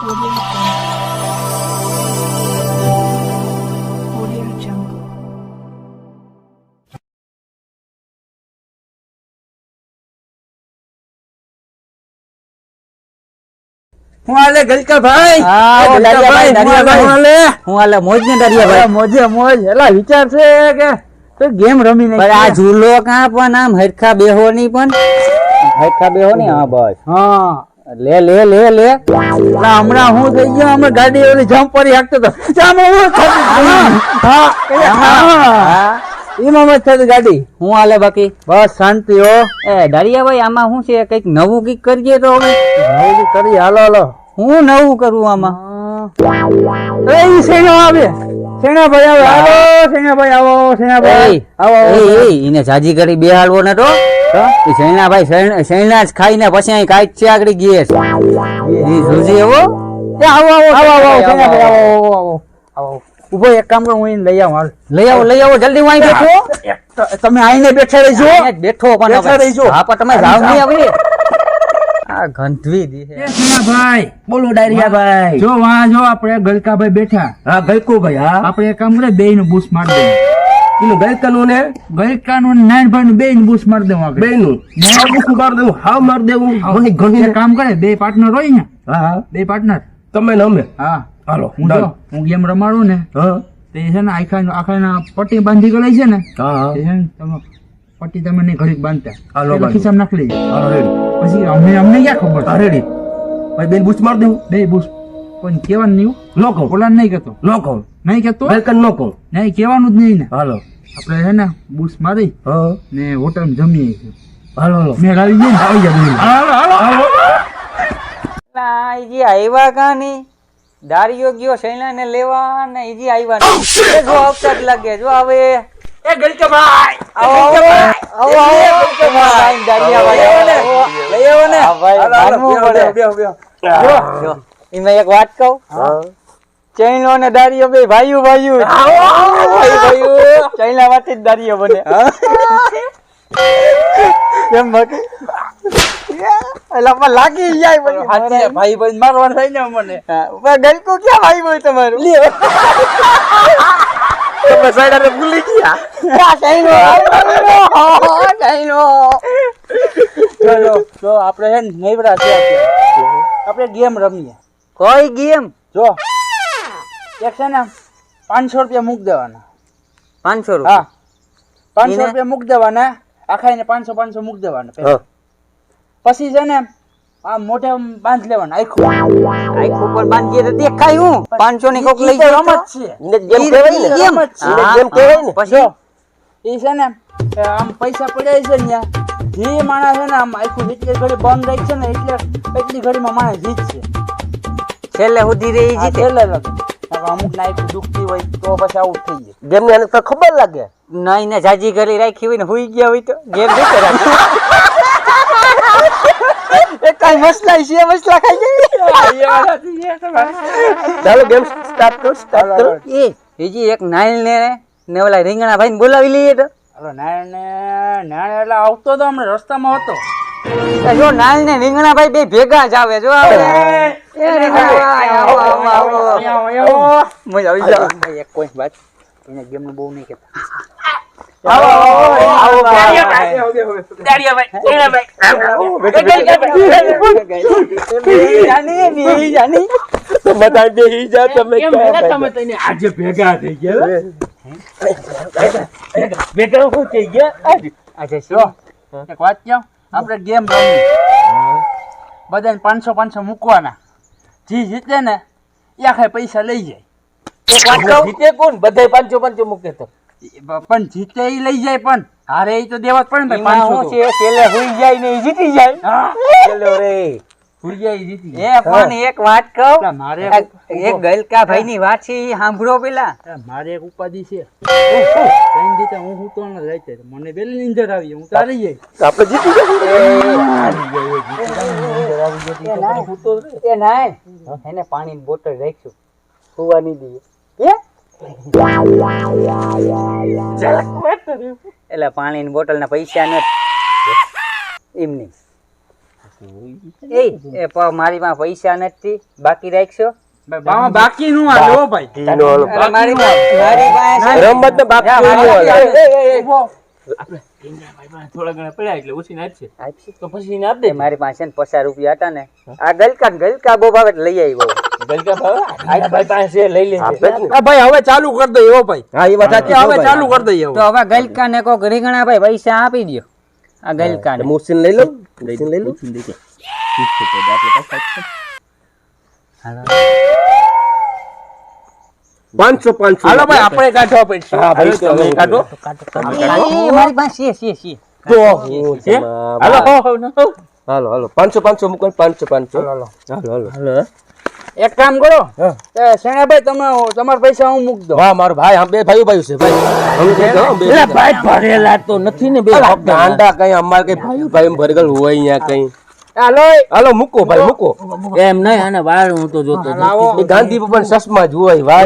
હું આલે ગલકા ભાઈ હું આલે મોજ ને દરિયા ભાઈ મોજે મોજ એલા વિચાર છે કે તો ગેમ રમી નહીં આ ઝૂલો કાં પણ આમ હરખા બેહો નહીં પણ હરખા બેહો નહીં હા બસ હા લે લે લે લે હમણાં હું થઈ ગયો હમણાં ગાડી ઓલી જમ્પ કરી હાકતો તો એમાં મત થતી ગાડી હું આલે બાકી બસ શાંતિ હો એ દરિયા ભાઈ આમાં શું છે કઈક નવું કઈક કરીએ તો હવે નવું કરી હાલો હાલો હું નવું કરું આમાં એ સેનો આવે સેનાભાઈ આવે આવો સેનાભાઈ આવો સેનાભાઈ આવો એને જાજી કરી બેહાડવો ને તો સૈનાભાઈ સૈના જ ખાઈને પછી અહીં કાંઈક છે આગળ ગયે જોજે એવો આવો આવો આવો આવો સેનાભાઈ આવો આવો આવો ઉભો એક કામ કર હું એને લઈ આવું લઈ આવો જલ્દી હું અહીં બેઠો તમે આઈને બેઠા રહીજો બેઠો પણ બેઠા રહીજો હા પણ તમે જાવ નહીં હવે આ ગંધવી દી છે ભાઈ બોલો ડાયરિયા ભાઈ જો વાં જો આપણે ગલકાભાઈ બેઠા હા ગલકુભાઈ હા આપણે એક કામ કરે બે નું બૂસ માર દે એનું ગલકાનું ને નાનભાઈ નું બે નું બૂસ માર દેવું આપણે બે નું બૂસ માર દેવું હાવ માર દેવું ઘણી કામ કરે બે પાર્ટનર હોય ને હા બે પાર્ટનર તમે ને અમે હા હાલો હું ગેમ રમાડું ને તે છે ને આખા પટ્ટી બાંધી ગઈ છે ને તમે પટ્ટી તમે નહીં ઘડીક બાંધતા ખિસ્સામાં નાખી લેજો પછી અમને ક્યાં ખબર રેડી ભાઈ બેન બૂસ્ટ માર દેવું બે બૂસ્ટ કોઈ કેવાનું નહીં નો કહું ઓલા નહીં કહેતો નો કહું નહીં કહેતો નો કહું નહીં કેવાનું જ નહીં ને હાલો આપણે છે ને બૂસ્ટ મારી ને હોટલ જમીએ હાલો હાલો મેં આવી જાય ને આવી જાય હાલો હાલો હાલો આવ્યા કાની દારીઓ ગયો સૈના ને લેવા ને ઈજી આવ્યા ને જો આવતા જ લાગે જો હવે એ ગલકાભાઈ આવો ગલકાભાઈ દારિયા ભાઈ લઈ આવો ને ભાઈ જો એમાં એક વાત કહું ચૈનો ને દારિયો બે ભાઈઓ ચૈના વાતે જ દારિયો બને કેમ બાકી લાગી જાય ભાઈ ભાઈ મારવાનું થાય ને મને ગલકો ક્યાં ભાઈ ભાઈ તમારું ભૂલી ગયા આપડે હે નૈવરા છે આપડે ગેમ રમીએ કોઈ ગેમ જો એક છે ને 500 રૂપિયા મૂક દેવાના 500 રૂપિયા 500 રૂપિયા મૂક દેવાના આખા ને 500 મૂક દેવાના પછી છે ને આ મોઢે બાંધ લેવાના આખું પર બાંધીએ તો દેખાય હું 500 ની કોક લઈ જાવ રમત છે ગેમ કહેવાય ને પછી એ છે ને આમ પૈસા પડ્યા છે ને જે માણસ છે ને આમ આખું જેટલી ઘડી બંધ રહી છે ને એટલી ઘડીમાં માણસ જીતશે છેલ્લે સુધી રહી જીતે છેલ્લે અમુક ના આખું દુખતી હોય તો પછી આઉટ થઈ જાય ગેમ ને તો ખબર લાગે નહીં ને જાજી કરી રાખી હોય ને હુઈ ગયા હોય તો ગેમ જીતે રાખે કઈ મસલા છે મસલા ખાઈ જાય ચાલો ગેમ સ્ટાર્ટ કરો એ બીજી એક નાઈલ ને ઓલા રીંગણા ભાઈ ને બોલાવી લઈએ તો હાલો નાણ એટલે આવતો તો હમણાં રસ્તામાં હતો જો નાઈલ ને રીંગણા ભાઈ બે ભેગા જ આવે જો આવે મજા આવી જાય એક કોઈ વાત એને ગેમ નું બહુ નહીં કેતા આપડે ગેમ રમી બધાને 500 મૂકવાના જી જીતે ને એ આખા પૈસા લઈ જાય જીતે કોણ બધા 500 મૂકે તો પણ જીતે એ લઈ જાય પણ હારે એ તો દેવા પડે ને 500 છે છેલ્લે હુઈ જાય ને જીતી જાય ચલો રે હુઈ જાય જીતી એ પણ એક વાત કહું મારે એક ગલકા ભાઈ ની વાત છે એ સાંભળો પેલા મારે એક ઉપાધિ છે કઈ જીતે હું તો ન રહેતે મને બેલી નીંદર આવી હું તારી જાય આપણે જીતી જઈએ એ નાય એને પાણી ની બોટલ રાખશું સુવા નહીં દઈએ એટલે પાણી ની બોટલ ના પૈસા નથી એમની મારી પાસે પૈસા નથી, બાકી રાખશો? બાકી નું હાલો ભાઈ. અરે મારી પાસે રમત ને બાપ થોડા ઘણા પડ્યા એટલે ઓછી નાખશે. તો પછી એને આપ દે. મારી પાસે ને 50 રૂપિયા હતા ને, આ ગલકા બહુ ભાવે લઈ આવ્યો. ગલકા ભાઈ પાસે લઈ લેજે. ભાઈ હવે ચાલુ કરી દો એવો ભાઈ. હા એ વાત સાચી. હવે ચાલુ કરી દઈએ તો હવે ગલકા ને કોક રીંગણા ભાઈ પૈસા આપી દો. આ ગલકા ને મુસીન લઈ લો. મુસીન લઈ લો. 500 હાલો ભાઈ આપણે કાઢવા પડશે. હા ભાઈ તમે કાઢો. મારી પાસે છે. તો હાલો હાલો 500 મૂકો. 500 હાલો. હાલો. એક કામ કરો, શેણાભાઈ તમે તમારા પૈસા હું મૂક દો. વાહ મારો ભાઈ, આમ બે ભાઈ છે ભાઈ. એટલે ભાઈ ભરેલા તો નથી ને બે. ગાંડા કઈ અમાર કઈ ભાઈ ભરેગલ હોય અહીંયા કઈ. હાલો મૂકો ભાઈ મૂકો. એમ નહીં, આને વાળ હું તો જોતો એ ગાંધી પણ ચશ્મા જ હોય. વાહ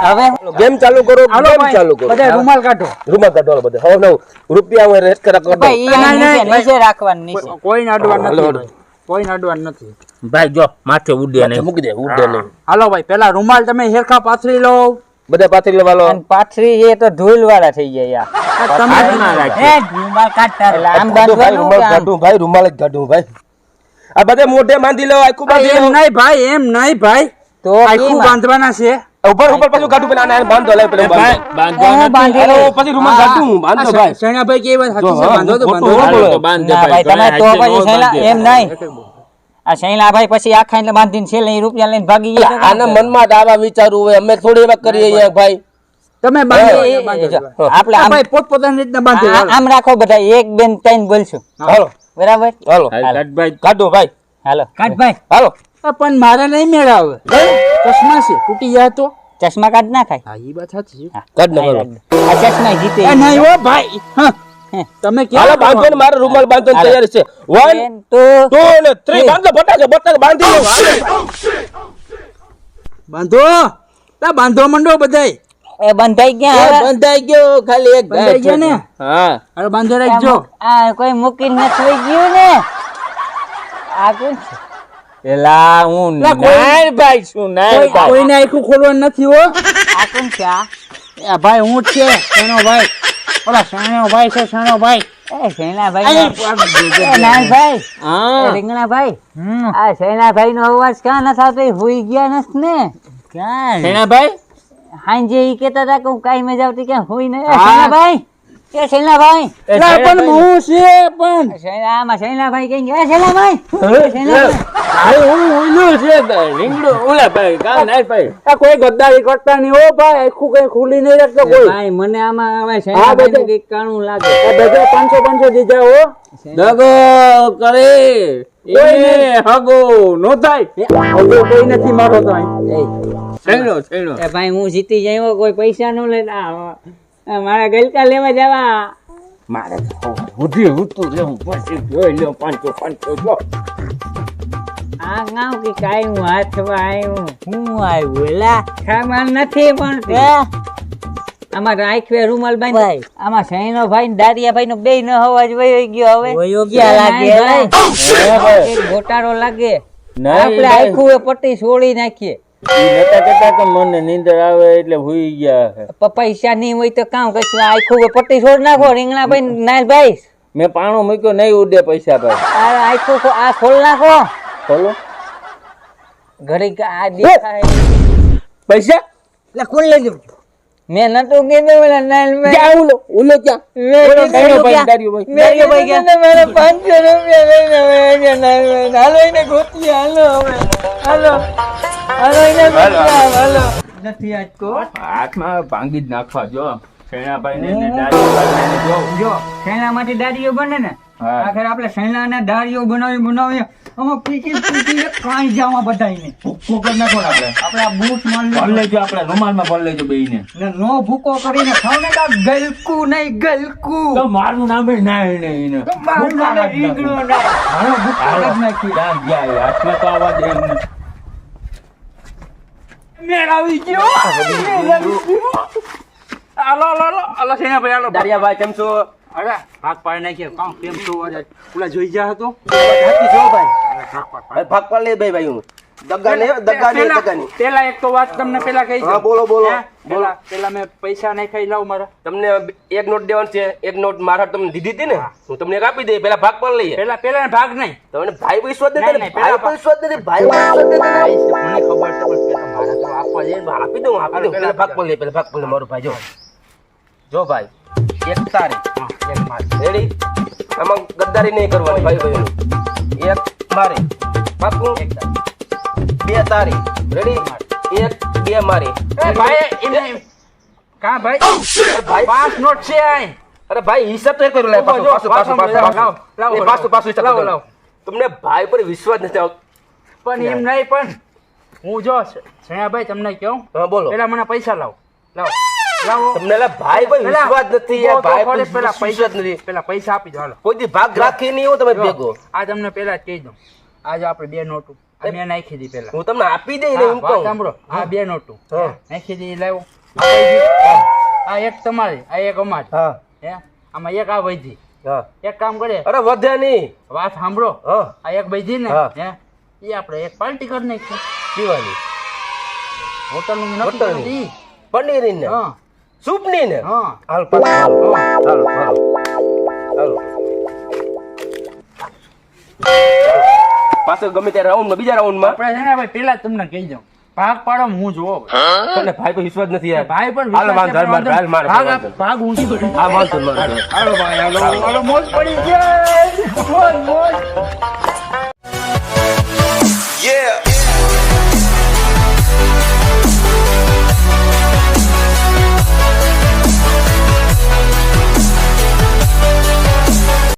હવે ગેમ ચાલુ કરો. ગેમ ચાલુ કરો. બધા રૂમાલ કાઢો. રૂમાલ કાઢો બધા. હવે નવ રૂપિયા હું રેસ્ટ કરા કરો. ભાઈ નીચે રાખવાનું નીચે. કોઈ નાડવાનું નથી. કોઈ નાડવાનું નથી ભાઈ જો માથે ઉડે નહીં. મૂકી દે ઉડે નહીં. હાલો ભાઈ પેલા રૂમાલ તમે હેરખા પાથરી લો. બધા પાથરી લેવાલો. અને પાથરી એ તો ધૂળ વાળા થઈ ગયા યાર. તમે રૂમાલ કાઢતા એટલે આમ ભાઈ બાંધવાનું રૂમાલ કે આમ? કાઢું ભાઈ. રૂમાલ જ કાઢું ભાઈ. આ બધે મોઢે બાંધી લો. આખું બાંધી લો. એમ નહીં ભાઈ, એમ નહીં ભાઈ, તો આખું કેમ? બાંધવાના છે. ઉપર પાછું કાઢું પેલા આને બાંધો લે પેલા ભાઈ બાંધવા હું બાંધી હાલો, લઉં. પછી રૂમાલ કાઢું બાંધો ભાઈ. શેણાભાઈ કે એ વાત સાચી છે, જો, બાંધો તો ખોટું બાંધો. બોલો. તો બાંધ દે ના ભાઈ તમે ભાઈ. તો પછી શૈલા એમ નહીં. આ શૈલા ભાઈ પછી આખા એટલે બાંધીને છે લઈ રૂપિયા લઈને ભાગી ગયા. આના મનમાં આવા વિચારવું હોય. અમે થોડી એવા કરીએ અહીંયા ભાઈ. તમે બાંધો, એ, બાંધો. જો, આપણે આમ ભાઈ પોતપોતાની રીતના બાંધો. આમ રાખો બધા 1 2 3 બોલશું હાલો બરાબર. હાલો ભાઈ કાઢો ભાઈ. હાલો કાઢ ભાઈ. હાલો પણ મારે નહીં મેળાવે. ચશ્મા છે, તૂટી જાય તો. ચશ્મા કાઢ ના ખાય. હા એ વાત સાચી છે. કાઢ ને હાલો. આ ચશ્મા જીતે. એ નહીં હો ભાઈ. હા. તમે હાલો ક્યાં બાંધો ને. મારો રૂમાલ બાંધો ને તૈયાર છે. 1 તો 2 ને 3 બાંધો. બટાકે બાંધી લો. હાલો. બાંધો. તા બાંધો મંડો બધાય. એ બંધાઈ ગયા હવે? બંધાઈ ગયો. ખાલી એક બંધાઈ ગયા ને? હા હાલો બાંધો રાખજો. આ કોઈ મૂકીને નથી વઈ ગયું ને? આ કોણ છે? એલા હું નાર ભાઈ છું નાર ભાઈ. કોઈને આખું ખોલવાનું નથી હો. આ કોણ છે આ? આ ભાઈ હું જ છે, શેનો ભાઈ. ઓલા શેનો ભાઈ છે, શેનો ભાઈ. એ શૈલાભાઈ નો- એ નાનભાઈ, હા એ રીંગણાભાઈ, આ શૈલાભાઈ નો અવાજ ક્યાં નથી આવતો? એ હુઈ ગયા નથી ને? ક્યાં? શેણા ભાઈ હાંજે ઈ કહેતા હતા કે હું કાંઈ મજા આવતી ક્યાં હુઈ નહીં. એ હા. શૈલાભાઈ, એ શૈલાભાઈ, એલા પણ હું છે પણ. આમાં શૈલાભાઈ કઈ ગયા? એ શૈલાભાઈ, એ શૈલાભાઈ. ભાઈ હું ઓલું છે રીંગણો ઓલા ભાઈ કા નાર ભાઈ. આ કોઈ ગદ્દારી કરતા નહીં હો ભાઈ. આખું કઈ ખુલી નહીં રાખતો કોઈ. ભાઈ મને આમાં હવે હા, શૈલાભાઈ બધે. કંઈક કાણું લાગે. આ બધા 500 દીધા હો. દગો કરે એને હગો નો થાય. હજુ કોઈ નથી મારો તો અહીં. છેડો છેડો. એ ભાઈ હું જીતી જાય કોઈ પૈસા નો લેતા. મારા ગલકા લેવા જવા. મારે ઉધી ઉતું રે હું પછી જોઈ લ્યો 500 જો. આ ગાવ કે કાઈ હું હાથમાં આવ્યું. હું આવ્યું એલા સામાન નથી પણ તે આમાં રાખવે રૂમાલ બાંધી. આમાં સૈનો ભાઈ ને દારિયા ભાઈ નો બેય નો અવાજ વયો ગયો. હવે ક્યાં લાગે? એક ગોટાળો લાગે. આપણે આખું એ પટ્ટી છોડી નાખીએ. ઈ નતા કહેતા કે મને નીંદર આવે એટલે હુઈ ગયા. પૈસા નહીં હોય તો કામ કરશું. આખું એ પટ્ટી છોડ નાખો. રીંગણા ભાઈ નાનભાઈ મેં પાણો મૂક્યો નહીં ઉડે પૈસા ભાઈ. આ આખું આ ખોલ નાખો. બોલો ઘડીક આ દેખાય. પૈસા એટલે ખોલી લેજો. મેં નતું કીધું ઓલા નાનભાઈ. ક્યાં ઉલો ક્યાં ઓલો દારૂ ભાઈ દારૂ ભાઈ. દારિયાભાઈ ગયા. મારા 500 રૂપિયા લઈને હવે ગયા નાનભાઈ. હાલો એને ગોતીએ. હાલો હવે હાલો હાલો એને ગોતીએ. હાલો નથી આજ તો. હાથમાં ભાંગી જ નાખવા જો શેણાભાઈ ને દારૂભાઈ જો જો શેણામાંથી દાડીઓ બને ને. હા. આખરે આપણે શેણાના દાડીઓ બનાવી આમાં પીકી કાંઈ જાવા બધાયને. ભૂકો કરી નાખો ને આપણે. આપણે આ બૂટ માર ભર લેજો આપણે રૂમાલમાં ભર લેજો બેયને. ને નો ભૂકો કરીને ખાવ ને કા ગલકું નહીં ગલકું. તો મારું નામ ય ના એને એને. મારું નામ ઈગળો ના. હાલો ભૂકો કરી નાખી. ક્યાં ગયા એ? હાથમાં તો આવા દે એમને. મેળાવી ગયો. હાલો હાલો હાલો હાલો શેણાભાઈ હાલો. દારિયાભાઈ કેમ છો? અરે ભાગ પાડી નાખ્યો કામ કેમ છો અરે ઓલા જોઈ ગયા હતો હાથી જો ભાઈ ભાઈ ભાગ પાડ લે ભાઈ ભાઈ હું દગાની પેલા એક તો વાત તમને પેલા કહી હા બોલો બોલો પેલા મેં પૈસા નહીં ખાઈ લાવ મારા તમને એક નોટ દેવાનું છે એક નોટ મારા તમને દીધી હતી ને હું તમને એક આપી દે પેલા ભાગ પાડ લઈએ પેલા ભાગ નહીં તમને ભાઈ વિશ્વાસ નથી નહીં, ભાઈ પેલા વિશ્વાસ નથી ભાઈ વિશ્વાસ નથી મને ખબર છે પણ પેલા મારા તો આપવા છે આપી દઉં પેલા ભાગ પાડ લે પેલા ભાગ પાડ લે મારો ભાઈ જો ભાઈ એક તારી એક મારી રેડી આમાં ગદ્દારી નહીં કરવાની ભાઈ ભાઈ એક મારી પાકું બે તારી રેડી એક બે મારી ભાઈ એમને કા ભાઈ ભાઈ 5 નોટ છે આય અરે ભાઈ હિસાબ તો કરો લે પાછું લાવો. તમને ભાઈ પર વિશ્વાસ નથી આવતો પણ એમ નહીં પણ હું જો ભાઈ તમને કહું હા બોલો પેલા મને પૈસા લાવો તમને લા ભાઈ પર વિશ્વાસ નથી યાર ભાઈ પર પેલા વિશ્વાસ નથી પેલા પૈસા આપી દો હાલો કોઈ દી ભાગ રાખી નહીં હો તમે ભેગો આ તમને પેલા જ કહી દઉં આજે આપણે 2 નોટો આ મેં નાખી દી પેલા હું તમને આપી દઈ ને એમ વાત કહું સાંભળો આ 2 નોટો હા. નાખી દી લાવો આ એક તમારી આ એક અમારી હા હે આમાં એક આ વૈધી હા એક કામ કરે અરે વધે નહીં વાત સાંભળો હા આ એક વૈધી ને હા. હે એ આપણે એક પાર્ટી કરી નાખીએ પીવાની હોટલ નું નક્કી હોટલની? કરી ઈ. પનીર ને હા સૂપ ની ને હા હાલ પાછું હાલો હાલો પાછો ગમે ત્યારે રાઉન્ડમાં બીજા રાઉન્ડમાં આપણે છે ને ભાઈ પેલા જ તમને કહી દઉં ભાગ પાડો હું જોવો તમને ભાઈ પર વિશ્વાસ નથી યાર ભાઈ પણ હાલો વાંધો હાલ માર ભાગ ઊંચી કરી આ વાંધો માર હાલો ભાઈ હાલો મોજ પડી જાય